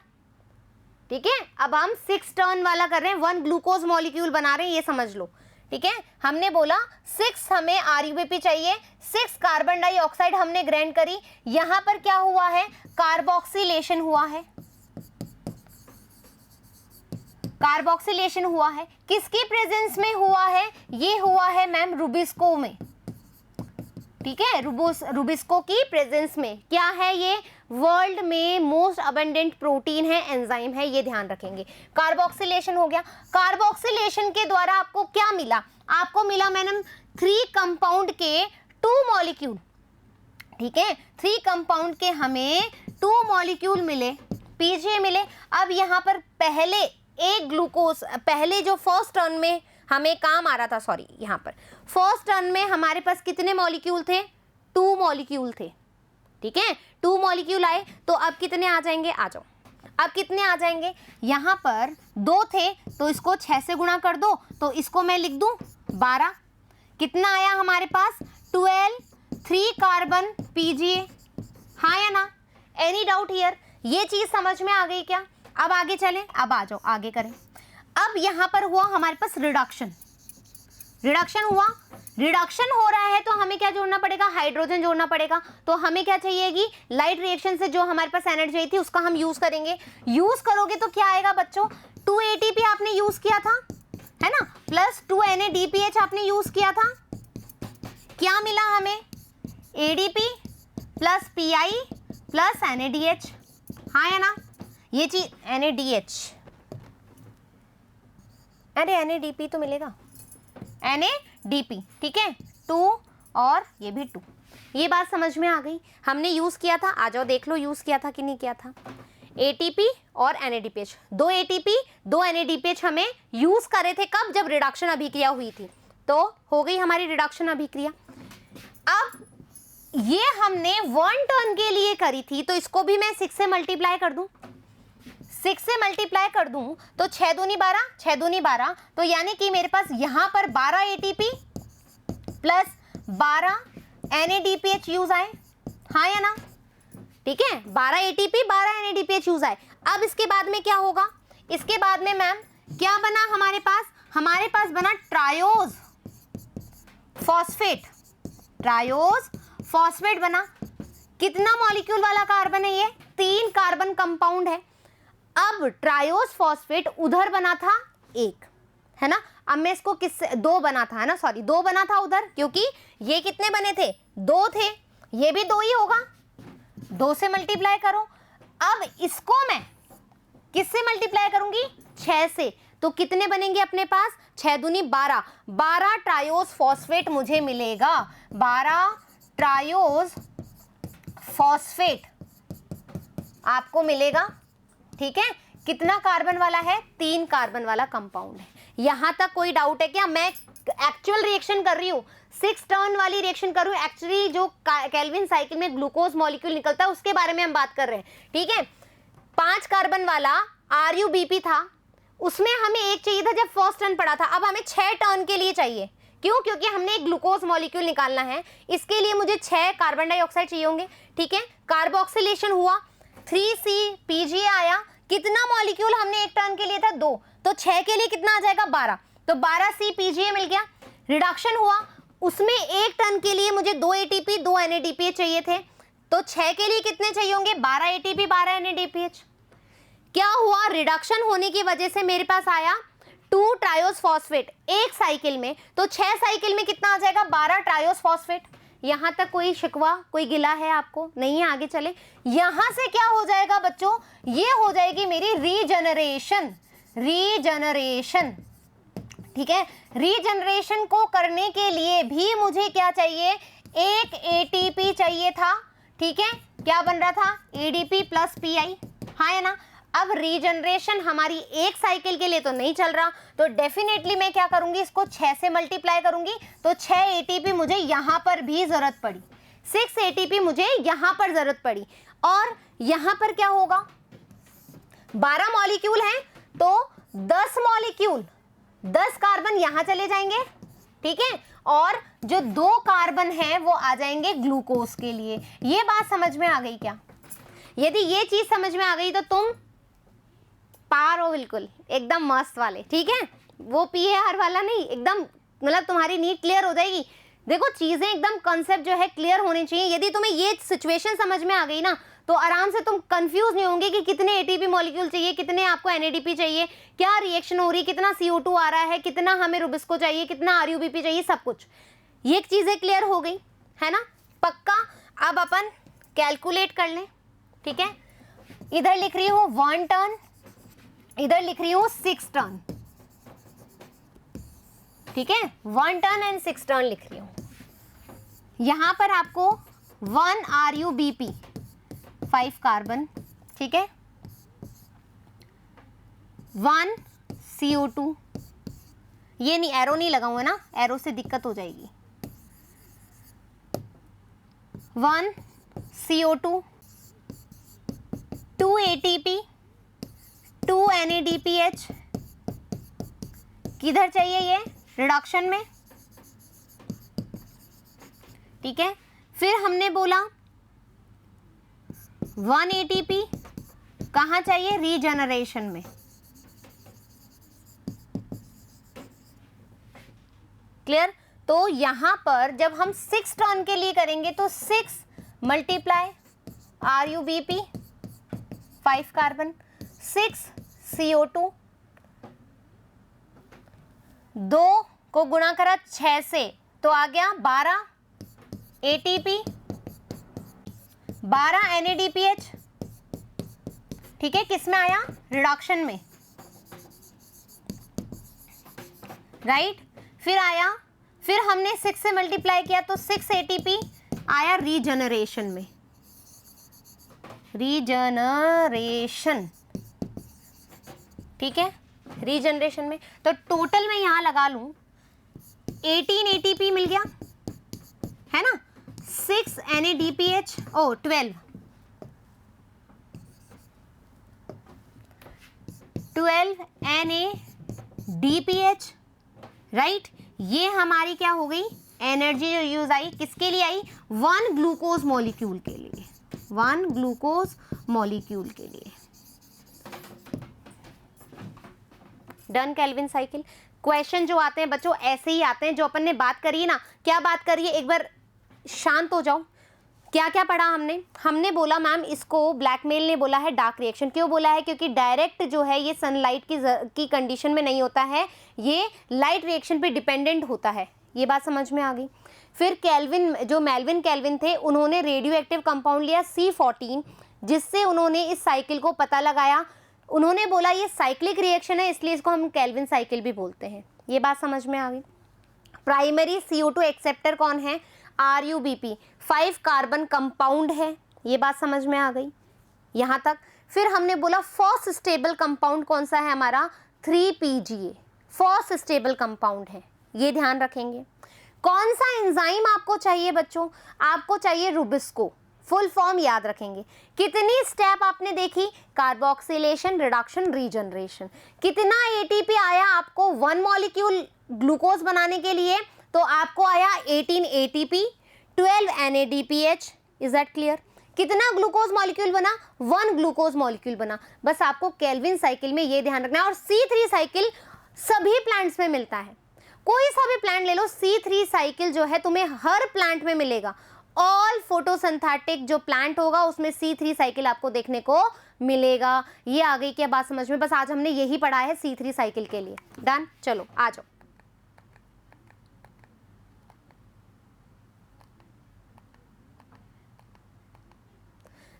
ठीक है। अब हम 6 टर्न वाला कर रहे हैं, 1 ग्लूकोज मॉलिक्यूल बना रहे हैं, ये समझ लो, ठीक है। हमने बोला 6 हमें RUBP चाहिए, 6 कार्बन डाइऑक्साइड हमने ग्राइंड करी। यहां पर क्या हुआ है? कार्बोक्सिलेशन हुआ है, कार्बोक्सिलेशन हुआ है। किसके प्रेजेंस में हुआ है? ये हुआ है मैम रुबिस्को में, ठीक है, रुबिस्को की प्रेजेंस में। क्या है ये? वर्ल्ड में मोस्ट अबंडेंट प्रोटीन है, एंजाइम है, ये ध्यान रखेंगे। कार्बोक्सिलेशन हो गया। कार्बोक्सिलेशन के द्वारा आपको क्या मिला? आपको मिला मैडम 3 कंपाउंड के 2 मॉलिक्यूल, ठीक है, 3 कंपाउंड के हमें 2 मॉलिक्यूल मिले, PGA मिले। अब यहाँ पर पहले एक ग्लूकोज, पहले जो फर्स्ट टर्न में हमें काम आ रहा था, सॉरी, यहाँ पर फर्स्ट टर्न में हमारे पास कितने मॉलिक्यूल थे? 2 मॉलिक्यूल थे, ठीक है, 2 मॉलिक्यूल आए। तो अब कितने आ जाएंगे? आ जाओ, अब कितने आ जाएंगे? यहाँ पर 2 थे तो इसको 6 से गुणा कर दो, तो इसको मैं लिख दूं 12। कितना आया हमारे पास? 12, 3 कार्बन PGA, हाँ या ना? Any doubt here? ये चीज समझ में आ गई क्या? अब आगे चलें, अब आ जाओ आगे करें। अब यहां पर हुआ हमारे पास रिडक्शन, रिडक्शन हुआ। रिडक्शन हो रहा है तो हमें हमें क्या जोड़ना पड़ेगा, हाइड्रोजन जोड़ना पड़ेगा। तो हमें क्या चाहिएगी, लाइट रिएक्शन से जो हमारे पास एनर्जी आई थी उसका हम यूज करेंगे। यूज करोगे तो क्या आएगा बच्चों, 2 ATP आपने यूज किया था, है ना, प्लस 2 NADPH आपने यूज किया था। क्या मिला हमें, ADP plus PI plus NADH, हाँ है ना, ये चीज NADH, अरे NADP तो मिलेगा, NADP, ठीक है, 2 और ये भी 2। ये बात समझ में आ गई, हमने यूज किया था, आ जाओ देख लो यूज किया था कि नहीं किया था। ATP और NADPH, 2 ATP 2 NADPH हमें यूज करे थे कब, जब रिडक्शन अभिक्रिया हुई थी। तो हो गई हमारी रिडक्शन अभिक्रिया। अब ये हमने 1 टर्न के लिए करी थी, तो इसको भी मैं 6 से मल्टीप्लाई कर दूं, 6 से मल्टीप्लाई कर दूं तो 6 दूनी 12, 6 दूनी 12, तो यानी कि मेरे पास यहां पर 12 ATP प्लस 12 NADPH यूज आए, हाँ या ना, ठीक है, 12 ATP 12 NADPH यूज आए। अब इसके बाद में क्या होगा, इसके बाद में मैम क्या बना हमारे पास बना ट्रायोज फॉस्फेट, ट्रायोज फॉस्फेट बना। कितना मॉलिक्यूल वाला कार्बन है ये, 3 कार्बन कंपाउंड है। अब ट्रायोज फॉस्फेट उधर बना था 1, है ना, अब मैं इसको किससे, 2 बना था, है ना, सॉरी 2 बना था उधर, क्योंकि ये कितने बने थे, 2 थे, ये भी 2 ही होगा, 2 से मल्टीप्लाई करो। अब इसको मैं किससे मल्टीप्लाई करूंगी, 6 से, तो कितने बनेंगे अपने पास, 6 दूनी 12, 12 ट्रायोज फॉस्फेट मुझे मिलेगा, 12 ट्रायोज फॉस्फेट आपको मिलेगा, ठीक है। कितना कार्बन वाला है, 3 कार्बन वाला कंपाउंड है। यहां तक कोई डाउट है क्या, मैं एक्चुअल रिएक्शन कर रही हूं, 6 टर्न वाली रिएक्शन कर रही हूं, एक्चुअली जो केल्विन साइकिल में ग्लूकोज मॉलिक्यूल निकलता है उसके बारे में हम बात कर रहे हैं, ठीक है। 5 कार्बन वाला RUBP था, उसमें हमें एक चाहिए था जब फर्स्ट टर्न पड़ा था, अब हमें 6 टर्न के लिए चाहिए, क्यों, क्योंकि हमने एक ग्लूकोज मॉलिक्यूल निकालना है, इसके लिए मुझे 6 कार्बन डाइऑक्साइड चाहिए होंगे, ठीक है। कार्बोक्सिलेशन हुआ, 3CPGA आया, कितना मॉलिक्यूल हमने एक टर्न के लिए था, 2, तो 6 के लिए कितना आ जाएगा, 12, तो 12CPGA मिल गया। रिडक्शन हुआ, उसमें एक टर्न के लिए मुझे 2 ATP 2 NADPH चाहिए थे, तो 6 के लिए कितने चाहिए होंगे, 12 ATP 12 NADPH। क्या हुआ, रिडक्शन होने की वजह से मेरे पास आया 2 ट्रायोज फॉस्फेट एक साइकिल में, तो 6 साइकिल में कितना आ जाएगा, 12 ट्रायोज फॉस्फेट। यहां तक कोई शिकवा, कोई गिला है आपको, नहीं है, आगे चले। यहां से क्या हो जाएगा बच्चों, ये हो जाएगी मेरी रीजनरेशन, रीजनरेशन, ठीक है। रीजनरेशन को करने के लिए भी मुझे क्या चाहिए, एक ATP चाहिए था, ठीक है। क्या बन रहा था, ADP प्लस PI, हाँ है ना। अब रीजनरेशन हमारी एक साइकिल के लिए तो नहीं चल रहा, तो डेफिनेटली मैं क्या करूंगी, इसको 6 से मल्टीप्लाई करूंगी, तो 6 ATP मुझे यहां पर भी जरूरत पड़ी, 6 ATP मुझे यहां पर जरूरत पड़ी, और यहां पर क्या होगा, 12 मॉलिक्यूल हैं, तो 10 मॉलिक्यूल, 10 कार्बन यहां चले जाएंगे, ठीक है, और जो 2 कार्बन हैं वो आ जाएंगे ग्लूकोज के लिए। ये बात समझ में आ गई क्या, यदि ये चीज समझ में आ गई तो तुम पार हो, बिल्कुल एकदम मस्त वाले, ठीक है। वो PAR वाला नहीं, एकदम मतलब तुम्हारी नीट क्लियर हो जाएगी। देखो चीजें एकदम कंसेप्ट जो है क्लियर होने चाहिए। यदि तुम्हें ये सिचुएशन समझ में आ गई ना, तो आराम से तुम कंफ्यूज नहीं होंगे कि कितने ATP मॉलिक्यूल चाहिए, कितने आपको NADP चाहिए, क्या रिएक्शन हो रही, कितना CO2 आ रहा है, कितना हमें रुबिस्को चाहिए, कितना RUBP चाहिए, सब कुछ ये चीजें क्लियर हो गई है ना, पक्का। अब अपन कैलकुलेट कर लें, ठीक है। इधर लिख रही हूँ 1 टर्न, इधर लिख रही हूँ 6 टर्न, ठीक है, 1 टर्न एंड 6 टर्न लिख रही हूँ। यहां पर आपको 1 RUBP 5 कार्बन, ठीक है, 1 CO2, ये नहीं, एरो नहीं लगाऊंगा ना, एरो से दिक्कत हो जाएगी, 1 CO2, 2 ATP 2 NADPH, किधर चाहिए ये, रिडक्शन में, ठीक है। फिर हमने बोला 1 ATP कहाँ चाहिए, रीजनरेशन में, क्लियर। तो यहां पर जब हम 6 टर्न के लिए करेंगे तो 6 मल्टीप्लाई RuBp 5 कार्बन 6 CO2, 2 को गुणा करा 6 से तो आ गया 12 ATP 12 NADPH, ठीक है, किस में आया? रिडक्शन में, राइट। फिर आया, फिर हमने 6 से मल्टीप्लाई किया तो 6 ATP आया रीजनरेशन में, रीजनरेशन, ठीक है, रीजनरेशन में। तो टोटल मैं यहां लगा लूं 18 ATP मिल गया, है ना, 6 NADPH, 12 NADPH, राइट। ये हमारी क्या हो गई? एनर्जी जो यूज आई, किसके लिए आई? 1 ग्लूकोज मॉलिक्यूल के लिए, 1 ग्लूकोज मॉलिक्यूल के लिए। Done Calvin cycle. क्वेश्चन जो आते हैं बच्चों ऐसे ही आते हैं, जो अपन ने बात करी है ना, क्या बात करी है, एक बार शांत हो जाओ। क्या क्या पढ़ा हमने बोला मैम इसको ब्लैकमेल ने बोला है डार्क रिएक्शन। क्यों बोला है? क्योंकि डायरेक्ट जो है ये सनलाइट की कंडीशन में नहीं होता है, ये लाइट रिएक्शन पे डिपेंडेंट होता है। ये बात समझ में आ गई। फिर केल्विन, जो मेल्विन केल्विन थे, उन्होंने रेडियो एक्टिव कंपाउंड लिया C14, जिससे उन्होंने इस साइकिल को पता लगाया। उन्होंने बोला ये साइक्लिक रिएक्शन है, इसलिए इसको हम केल्विन साइकिल भी बोलते हैं। ये बात समझ में आ गई। प्राइमरी CO2 एक्सेप्टर कौन है? RuBp, 5 कार्बन कंपाउंड है। ये बात समझ में आ गई यहाँ तक। फिर हमने बोला फॉस स्टेबल कंपाउंड कौन सा है हमारा? 3PGA, फॉस स्टेबल कंपाउंड है, ये ध्यान रखेंगे। कौन सा एंजाइम आपको चाहिए बच्चों? आपको चाहिए रुबिस्को, फुल फॉर्म याद रखेंगे। कितनी स्टेप आपने देखी? Carboxylation, reduction, regeneration. कितना ATP आया आपको 1 मॉलिक्यूल ग्लूकोज बनाने के लिए? तो आपको आया 18 ATP, 12 NADPH। Is that clear? कितना ग्लूकोज मॉलिक्यूल बना? 1 ग्लूकोज मॉलिक्यूल बना। बस आपको केल्विन साइकिल में ये ध्यान रखना है। और C3 साइकिल सभी प्लांट्स में मिलता है, कोई सा भी प्लांट ले लो, C3 साइकिल जो है तुम्हें हर प्लांट में मिलेगा। ऑल फोटोसिंथेटिक जो प्लांट होगा उसमें C3 साइकिल आपको देखने को मिलेगा। ये आ गई क्या बात समझ में? बस आज हमने यही पढ़ा है C3 साइकिल के लिए। डन, चलो आ जाओ।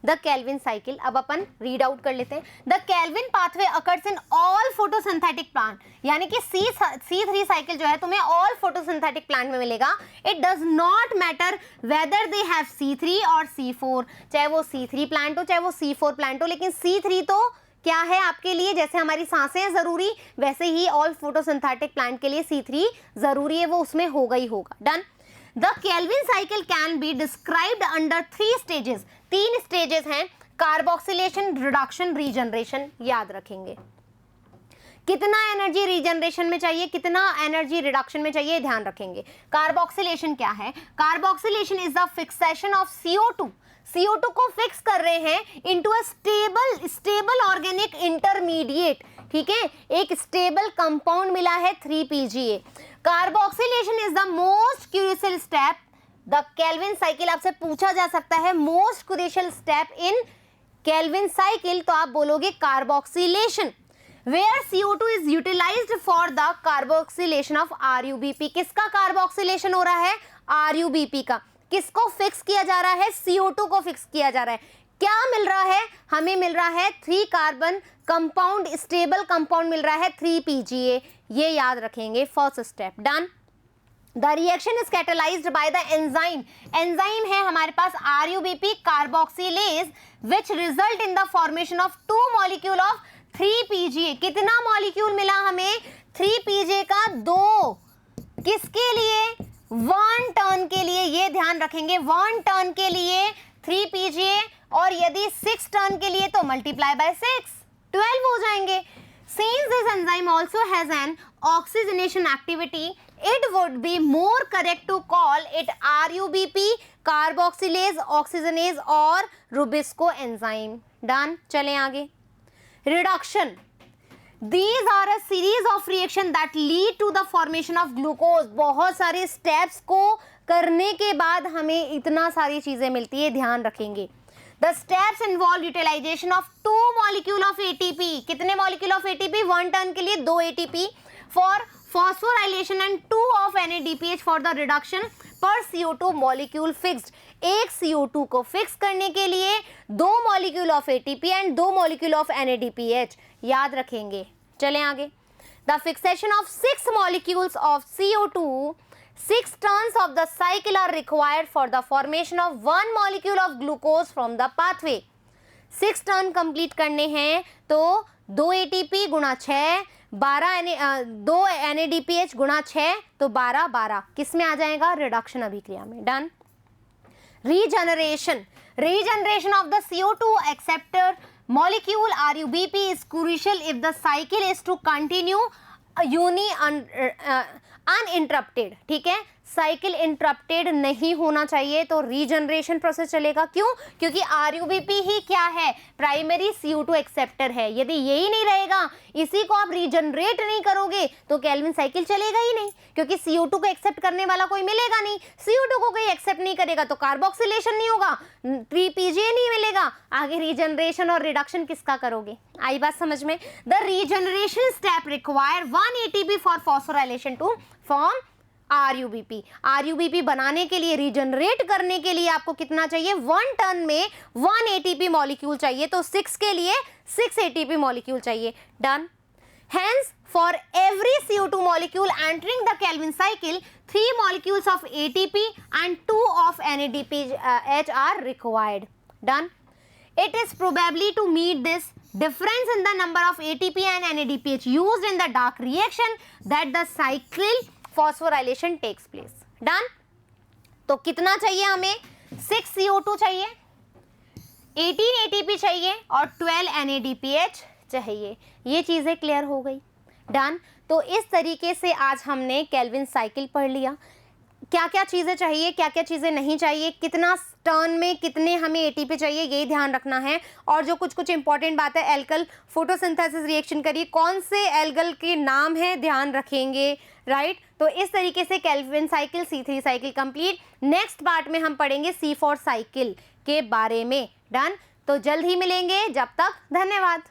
द केल्विन साइकिल अब अपन रीड आउट कर लेते हैं। The kelvin pathway occurs in all photosynthetic plant, यानी कि C3 साइकिल जो है तुम्हें ऑल फोटोसिंथेटिक प्लांट में मिलेगा। It does not matter whether they have C3 और C4, चाहे वो C3 प्लांट हो चाहे वो C4 प्लांट हो, लेकिन C3 तो क्या है आपके लिए? जैसे हमारी सांसें हैं जरूरी, वैसे ही ऑल फोटोसिंथेटिक प्लांट के लिए C3 जरूरी है, वो उसमें होगा ही होगा। Done. The Calvin cycle can be described under 3 stages, 3 stages हैं, कार्बोक्सिलेशन, रिडक्शन, रीजनरेशन। याद रखेंगे। कितना एनर्जी रीजनरेशन में चाहिए, कितना एनर्जी रिडक्शन में चाहिए, ध्यान रखेंगे। कार्बोक्सिलेशन क्या है? Carboxylation is the fixation of CO2, CO2 को फिक्स कर रहे हैं into a stable organic intermediate, ठीक है, एक स्टेबल कंपाउंड मिला है 3PGA। Carboxylation is the most crucial step the Calvin cycle. आपसे पूछा जा सकता है most crucial step in Calvin cycle, तो आप बोलोगे carboxylation. Where CO2 is utilized for the carboxylation of RuBp। किसका कार्बोक्सिलेशन हो रहा है? RuBp का। किसको फिक्स किया जा रहा है? CO2 को फिक्स किया जा रहा है। क्या मिल रहा है हमें? मिल रहा है 3 कार्बन कंपाउंड, स्टेबल कंपाउंड मिल रहा है 3PGA। ये याद रखेंगे, first step. Done. The reaction is catalysed by the enzyme, enzyme है हमारे पास RuBp carboxylase, which result in the formation of 2 molecule of 3PGA। कितना मॉलिक्यूल मिला हमें? 3PGA का 2। किसके लिए? 1 टर्न के लिए। ये ध्यान रखेंगे, 1 टर्न के लिए 3PGA, और यदि 6 टर्न के लिए तो मल्टीप्लाई बाय 6, 12 हो जाएंगे। Since this enzyme also has an oxygenation activity, it would be more correct to call it RuBp, carboxylase, oxygenase और Rubisco enzyme. Done. चलें आगे। Reduction. These are a series of reaction that lead to the formation of glucose. बहुत सारे steps को करने के बाद हमें इतना सारी चीजें मिलती है, ध्यान रखेंगे. The steps involve utilization of 2 molecule of ATP. कितने molecule of ATP? 1 टर्न के लिए 2 ATP for phosphorylation and 2 of NADPH for the reduction per CO2 molecule fixed. एक CO2 को फिक्स करने के लिए 2 molecule of ATP and 2 molecule of NADPH. याद रखेंगे. चलें आगे. The fixation of 6 molecules of CO2, 6 turns of the cycle are required for the formation of 1 molecule of glucose from the pathway. 6 turn complete करने हैं तो 2 ATP गुणा 6, 2 NADPH गुणा 6 तो 12 किस में आ जाएगा? रिडक्शन अभिक्रिया में. Done. Regeneration of the CO2 acceptor molecule RUBP is crucial if the cycle is to continue uninterrupted. ठीक है, साइकिल इंटरप्टेड नहीं होना चाहिए तो रीजनरेशन प्रोसेस चलेगा. क्यों? क्योंकि RUBP ही क्या है? प्राइमरी CO2 एक्सेप्टर है. यदि यही नहीं रहेगा, इसी को आप रीजनरेट नहीं करोगे तो केल्विन साइकिल चलेगा ही नहीं, क्योंकि CO2 को एक्सेप्ट करने वाला कोई मिलेगा नहीं. CO2 को कोई एक्सेप्ट नहीं करेगा तो कार्बोक्सिलेशन नहीं होगा, 3PGA नहीं मिलेगा. आगे रीजनरेशन और रिडक्शन किसका करोगे? आई बात समझ में? The regeneration step require 1 ATP for phosphorylation to form RUBP. RUBP बनाने के लिए, रीजनरेट करने के लिए आपको कितना चाहिए? 1 टर्न में 1 ATP मॉलिक्यूल चाहिए, तो 6 के लिए 6 ATP मॉलिक्यूल चाहिए. Done. Hence, for every CO2 molecule entering the Calvin cycle, 3 molecules of ATP and 2 of NADPH are required. Done. It is probably to meet this difference in the number of ATP and NADPH used in the dark reaction that the cyclic phosphorylation takes place. Done. तो कितना चाहिए हमें? 6 CO2 चाहिए, 18 ATP चाहिए और 12 NADPH चाहिए. ये चीज़ें क्लियर हो गई. डन. तो इस तरीके से आज हमने केल्विन साइकिल पढ़ लिया. क्या क्या चीज़ें चाहिए, क्या क्या चीज़ें नहीं चाहिए, कितना टर्न में कितने हमें ATP चाहिए, यही ध्यान रखना है. और जो कुछ कुछ इंपॉर्टेंट बात है, एल्कल फोटोसिंथेसिस रिएक्शन करिए, कौन से एल्गल के नाम है ध्यान रखेंगे. राइट. तो इस तरीके से Calvin cycle, C3 cycle complete. Next part में हम पढ़ेंगे C4 साइकिल के बारे में. डन. तो जल्द ही मिलेंगे. जब तक धन्यवाद.